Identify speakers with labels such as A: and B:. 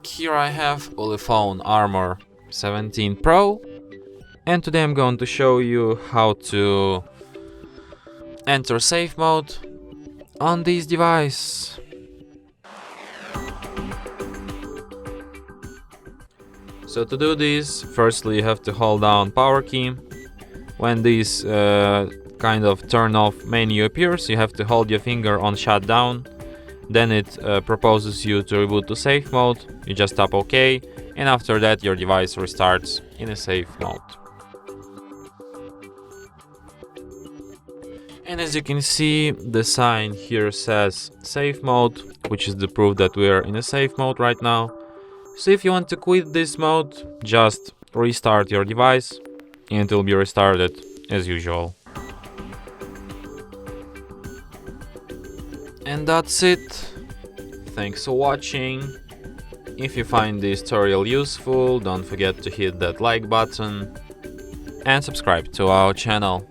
A: Here I have ULEFONE Armor 17 Pro, and today I'm going to show you how to enter safe mode on this device. So to do this, firstly you have to hold down power key. When this kind of turn off menu appears, you have to hold your finger on shutdown. Then it proposes you to reboot to safe mode. You just tap OK, and after that your device restarts in a safe mode. And as you can see, the sign here says safe mode, which is the proof that we are in a safe mode right now. So if you want to quit this mode, just restart your device and it will be restarted as usual. And that's it. Thanks for watching. If you find this tutorial useful, don't forget to hit that like button and subscribe to our channel.